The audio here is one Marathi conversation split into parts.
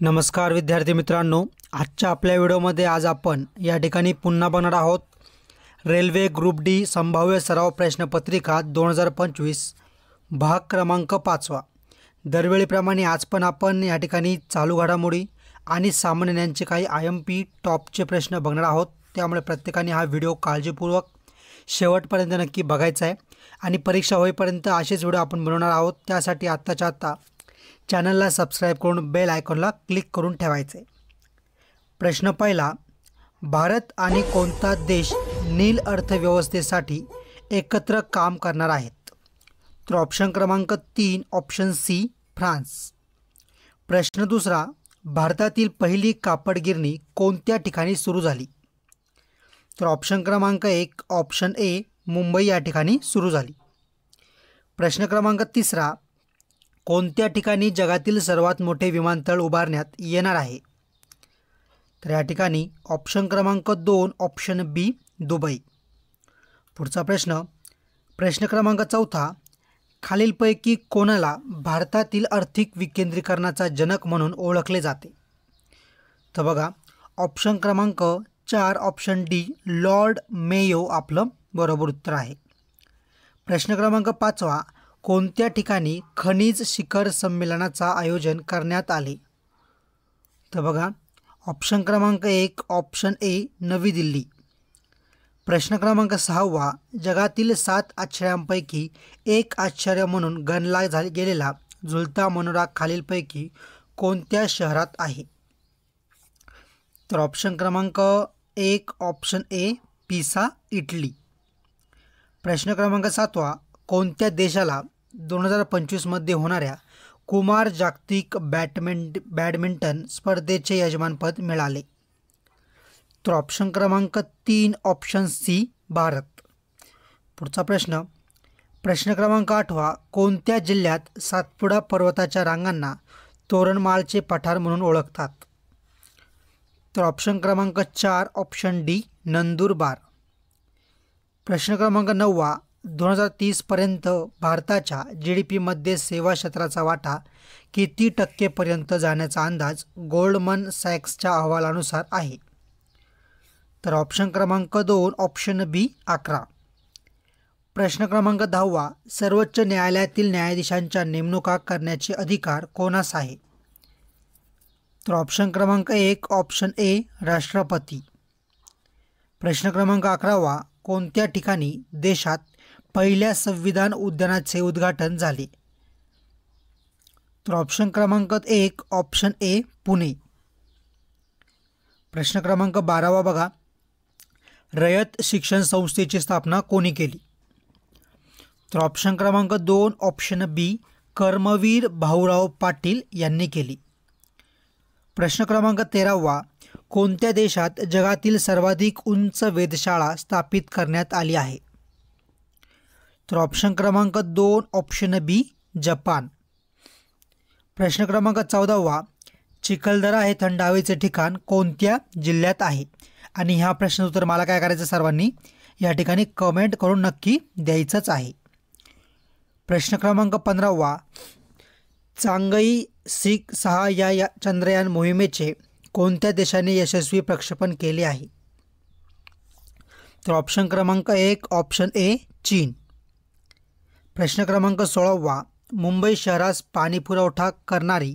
नमस्कार विद्यार्थी मित्रांनो, आजच्या आपल्या व्हिडिओमध्ये आज आपण या ठिकाणी पुन्हा बघणार आहोत रेल्वे ग्रुप डी संभाव्य सराव प्रश्नपत्रिका 2025 भाग क्रमांक 5. दरवेळीप्रमाणे आज पण आपण या ठिकाणी चालू घडामोडी आणि सामान्य ज्ञानाचे काही IMP टॉपचे प्रश्न बघणार आहोत। त्यामुळे प्रत्येकाने हा व्हिडिओ काळजीपूर्वक शेवटपर्यंत नक्की बघायचा आहे आणि परीक्षा होईपर्यंत असेच व्हिडिओ आपण बनवणार आहोत। त्यासाठी आत्ताच्या आत्ता चॅनलला सबस्क्राइब करून बेल आयकॉनला क्लिक करून ठेवायचे। प्रश्न पहिला, भारत आणि कोणता देश नील अर्थव्यवस्थेसाठी एकत्र काम करणार आहेत? तर ऑप्शन क्रमांक 3 ऑप्शन सी फ्रान्स। प्रश्न दुसरा, भारतातील पहिली कापड गिरणी कोणत्या ठिकाणी सुरू झाली? तर ऑप्शन क्रमांक 1 ऑप्शन ए मुंबई या ठिकाणी सुरू झाली। प्रश्न क्रमांक तिसरा, कोणत्या ठिकाणी जगातील सर्वात मोठे विमानतळ उभारण्यात येणार आहे? तर या ठिकाणी ऑप्शन क्रमांक 2 ऑप्शन बी दुबई। पुढचा प्रश्न क्रमांक 4, खालीलपैकी कोणाला भारतातील आर्थिक विकेंद्रीकरणाचा जनक म्हणून ओळखले जाते? तर बघा, ऑप्शन क्रमांक 4 ऑप्शन डी लॉर्ड मेयो आपलं बरोबर उत्तर आहे। प्रश्न क्रमांक 5, कोणत्या ठिकाणी खनिज शिखर संमेलनाचा आयोजन करण्यात आले? तर बघा, ऑप्शन क्रमांक 1 ऑप्शन ए नवी दिल्ली। प्रश्न क्रमांक 6, जगातील 7 आश्चर्यांपैकी एक आश्चर्य म्हणून गणला गेलेला झुलता मनोरा खालीलपैकी कोणत्या शहरात आहे? तर ऑप्शन क्रमांक 1 ऑप्शन ए पिसा इटली। प्रश्न क्रमांक 7, कोणत्या देशाला 2025 मध्ये होणाऱ्या कुमार जागतिक बॅडमिंटन स्पर्धेचे यजमानपद मिळाले? तर ऑप्शन क्रमांक 3 ऑप्शन सी भारत। पुढचा प्रश्न क्रमांक 8, कोणत्या जिल्ह्यात सातपुडा पर्वताच्या रांगांना तोरणमाळचे पठार म्हणून ओळखतात? तर ऑप्शन क्रमांक 4 ऑप्शन डी नंदुरबार। प्रश्न क्रमांक 9, 2030 पर्यंत भारताच्या GDP मध्ये सेवा क्षेत्राचा वाटा किती टक्केपर्यंत जाण्याचा अंदाज गोल्डमन सॅक्सच्या अहवालानुसार आहे? तर ऑप्शन क्रमांक 2 ऑप्शन बी 11। प्रश्न क्रमांक 10, सर्वोच्च न्यायालयातील न्यायाधीशांच्या नेमणुका करण्याचे अधिकार कोणास आहे? तर ऑप्शन क्रमांक 1 ऑप्शन ए राष्ट्रपती। प्रश्न क्रमांक 11, कोणत्या ठिकाणी देशात पहिल्या संविधान उद्यानाचे उद्घाटन झाले? तर ऑप्शन क्रमांक 1 ऑप्शन ए पुणे। प्रश्न क्रमांक 12 बघा, रयत शिक्षण संस्थेची स्थापना कोणी केली? तर ऑप्शन क्रमांक 2 ऑप्शन बी कर्मवीर भाऊराव पाटील यांनी केली। प्रश्न क्रमांक 13, कोणत्या देशात जगातील सर्वाधिक उंच वेधशाळा स्थापित करण्यात आली आहे? तर ऑप्शन क्रमांक 2 ऑप्शन बी जपान। प्रश्न क्रमांक 14, चिखलदरा हे थंड हवेचे ठिकाण कोणत्या जिल्ह्यात आहे? आणि ह्या प्रश्नाचं उत्तर मला काय करायचं सर्वांनी या ठिकाणी कमेंट करून नक्की द्यायचंच आहे। प्रश्न क्रमांक 15, चांगई 6 या चंद्रयान मोहिमेचे कोणत्या देशाने यशस्वी प्रक्षेपण केले आहे? तर ऑप्शन क्रमांक 1 ऑप्शन ए चीन। प्रश्न क्रमांक 16, मुंबई शहरास पाणी पुरवठा करणारी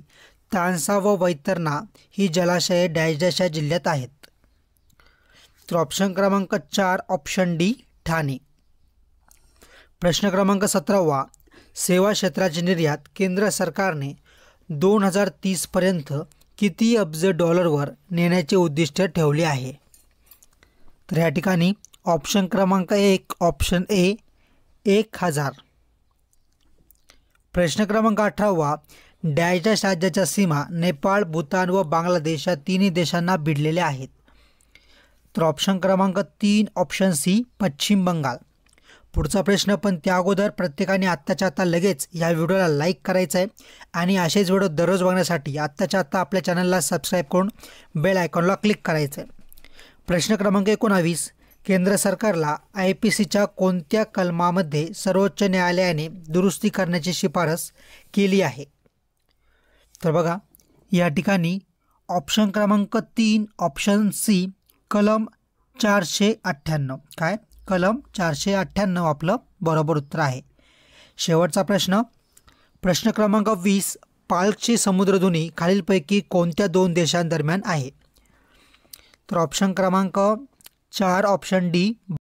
तानसा व वैतरणा ही जलाशये डॅश या जिल्ह्यात आहेत? तर ऑप्शन क्रमांक 4 ऑप्शन डी ठाणे। प्रश्न क्रमांक 17, सेवा क्षेत्राची निर्यात केंद्र सरकारने 2030 पर्यंत किती अब्ज डॉलरवर नेण्याचे उद्दिष्ट ठेवले आहे? तर या ठिकाणी ऑप्शन क्रमांक 1 ऑप्शन ए 1000। प्रश्न क्रमांक 18, डॅश राज्याच्या सीमा नेपाळ, भूतान व बांगलादेश या तिन्ही देशांना भिडलेल्या आहेत? तर ऑप्शन क्रमांक 3 ऑप्शन सी पश्चिम बंगाल। पुढचा प्रश्न, पण त्या अगोदर प्रत्येकाने आत्ताच्या आत्ता लगेच या व्हिडिओला लाईक करायचं आहे आणि असेच व्हिडिओ दररोज बघण्यासाठी आत्ताच्या आत्ता आपल्या चॅनलला सबस्क्राईब करून बेल आयकॉनला क्लिक करायचं आहे। प्रश्न क्रमांक 19, केंद्र सरकारला IPCच्या कोणत्या कलमामध्ये सर्वोच्च न्यायालयाने दुरुस्ती करण्याची शिफारस केली आहे? तर बघा, या ठिकाणी ऑप्शन क्रमांक 3 ऑप्शन सी कलम 498. काय कलम 498 आपलं बरोबर उत्तर आहे. शेवटचा प्रश्न, प्रश्न क्रमांक 20, पाल्कची समुद्रधुनी खालीलपैकी कोणत्या दोन देशांदरम्यान आहे? तर ऑप्शन क्रमांक 4 ऑप्शन डी